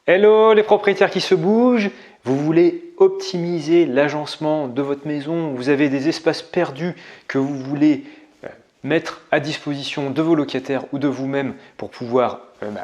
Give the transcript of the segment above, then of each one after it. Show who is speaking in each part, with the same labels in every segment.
Speaker 1: Hello les propriétaires qui se bougent, vous voulez optimiser l'agencement de votre maison, vous avez des espaces perdus que vous voulez mettre à disposition de vos locataires ou de vous-même pour pouvoir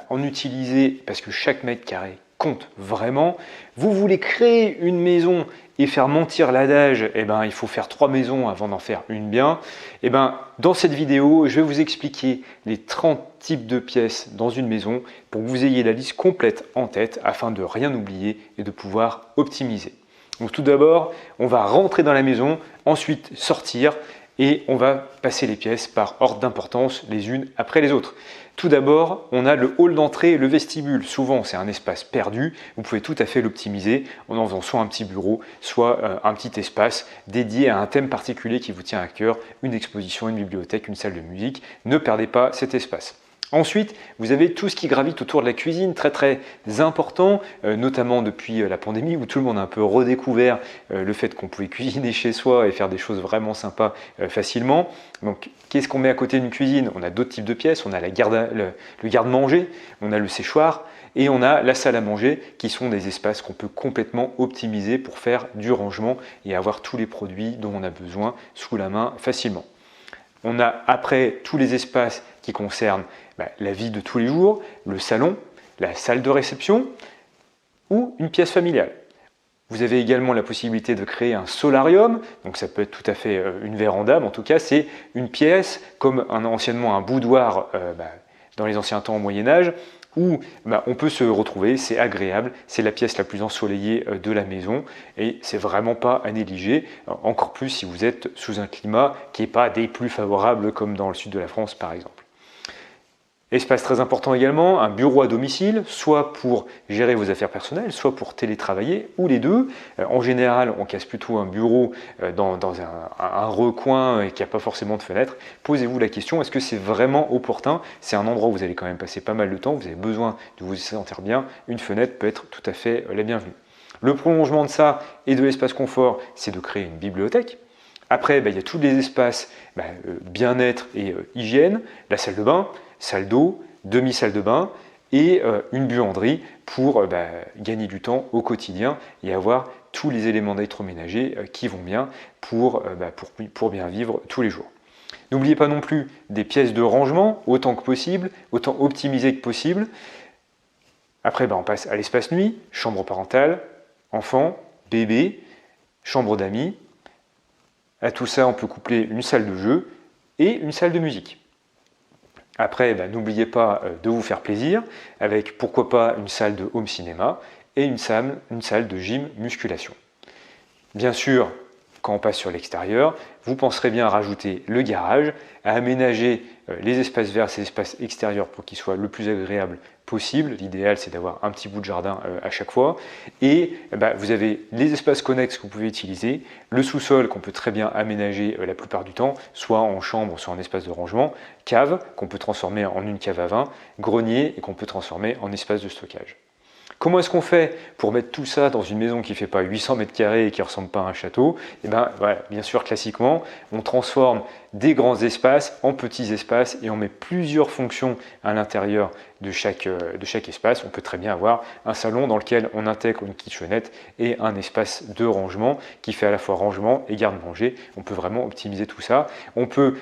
Speaker 1: en utiliser parce que chaque mètre carré compte vraiment. Vous voulez créer une maison et faire mentir l'adage, il faut faire 3 maisons avant d'en faire une bien. Dans cette vidéo, je vais vous expliquer les 30 types de pièces dans une maison pour que vous ayez la liste complète en tête afin de rien oublier et de pouvoir optimiser. Donc tout d'abord, on va rentrer dans la maison, ensuite sortir et on va passer les pièces par ordre d'importance les unes après les autres. Tout d'abord, on a le hall d'entrée et le vestibule. Souvent, c'est un espace perdu. Vous pouvez tout à fait l'optimiser en faisant soit un petit bureau, soit un petit espace dédié à un thème particulier qui vous tient à cœur, une exposition, une bibliothèque, une salle de musique. Ne perdez pas cet espace. Ensuite, vous avez tout ce qui gravite autour de la cuisine, très important, notamment depuis la pandémie où tout le monde a un peu redécouvert le fait qu'on pouvait cuisiner chez soi et faire des choses vraiment sympas facilement. Donc, qu'est-ce qu'on met à côté d'une cuisine? On a d'autres types de pièces, on a le garde-manger, on a le séchoir et on a la salle à manger qui sont des espaces qu'on peut complètement optimiser pour faire du rangement et avoir tous les produits dont on a besoin sous la main facilement. On a après tous les espaces qui concernent la vie de tous les jours, le salon, la salle de réception ou une pièce familiale. Vous avez également la possibilité de créer un solarium, donc ça peut être tout à fait une véranda, mais en tout cas c'est une pièce comme anciennement un boudoir dans les anciens temps au Moyen-Âge, où on peut se retrouver, c'est agréable, c'est la pièce la plus ensoleillée de la maison et c'est vraiment pas à négliger, encore plus si vous êtes sous un climat qui n'est pas des plus favorables comme dans le sud de la France par exemple. Espace très important également, un bureau à domicile, soit pour gérer vos affaires personnelles, soit pour télétravailler, ou les deux. En général, on casse plutôt un bureau dans un recoin et qui n'a pas forcément de fenêtre. Posez-vous la question, est-ce que c'est vraiment opportun? C'est un endroit où vous allez quand même passer pas mal de temps, vous avez besoin de vous sentir bien, une fenêtre peut être tout à fait la bienvenue. Le prolongement de ça et de l'espace confort, c'est de créer une bibliothèque. Après, il y a tous les espaces bien-être et hygiène, la salle de bain, salle d'eau, demi-salle de bain et une buanderie pour gagner du temps au quotidien et avoir tous les éléments d'électroménager qui vont bien pour bien vivre tous les jours. N'oubliez pas non plus des pièces de rangement autant que possible, autant optimisées que possible. Après, on passe à l'espace nuit, chambre parentale, enfant, bébé, chambre d'amis. À tout ça, on peut coupler une salle de jeu et une salle de musique. Après, n'oubliez pas de vous faire plaisir avec pourquoi pas une salle de home cinéma et une salle de gym musculation. Bien sûr, quand on passe sur l'extérieur, vous penserez bien à rajouter le garage, à aménager les espaces verts, ces espaces extérieurs pour qu'ils soient le plus agréables possible. L'idéal, c'est d'avoir un petit bout de jardin à chaque fois. Et vous avez les espaces connexes que vous pouvez utiliser, le sous-sol qu'on peut très bien aménager la plupart du temps, soit en chambre, soit en espace de rangement, cave qu'on peut transformer en une cave à vin, grenier et qu'on peut transformer en espace de stockage. Comment est-ce qu'on fait pour mettre tout ça dans une maison qui ne fait pas 800 mètres carrés et qui ne ressemble pas à un château? Bien sûr, classiquement, on transforme des grands espaces en petits espaces et on met plusieurs fonctions à l'intérieur de chaque espace. On peut très bien avoir un salon dans lequel on intègre une kitchenette et un espace de rangement qui fait à la fois rangement et garde-manger. On peut vraiment optimiser tout ça. On peut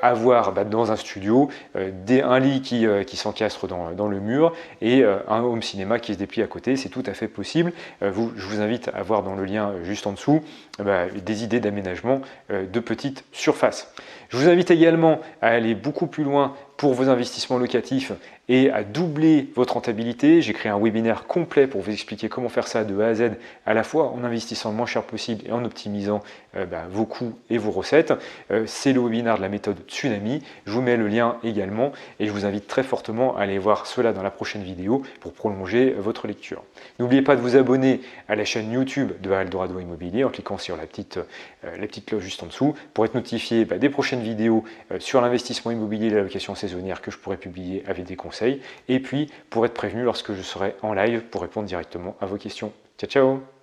Speaker 1: avoir dans un studio un lit qui s'encastre dans le mur et un home cinéma qui se déplie à côté. C'est tout à fait possible. Je vous invite à voir dans le lien juste en dessous des idées d'aménagement de petites surfaces. Je vous invite également à aller beaucoup plus loin pour vos investissements locatifs et à doubler votre rentabilité. J'ai créé un webinaire complet pour vous expliquer comment faire ça de A à Z, à la fois en investissant le moins cher possible et en optimisant vos coûts et vos recettes. C'est le webinaire de la méthode Tsunami. Je vous mets le lien également et je vous invite très fortement à aller voir cela dans la prochaine vidéo pour prolonger votre lecture. N'oubliez pas de vous abonner à la chaîne YouTube de Eldorado Immobilier en cliquant sur la petite cloche juste en dessous pour être notifié des prochaines vidéos sur l'investissement immobilier et la location saisonnière que je pourrai publier avec des conseils et puis pour être prévenu lorsque je serai en live pour répondre directement à vos questions. Ciao, ciao!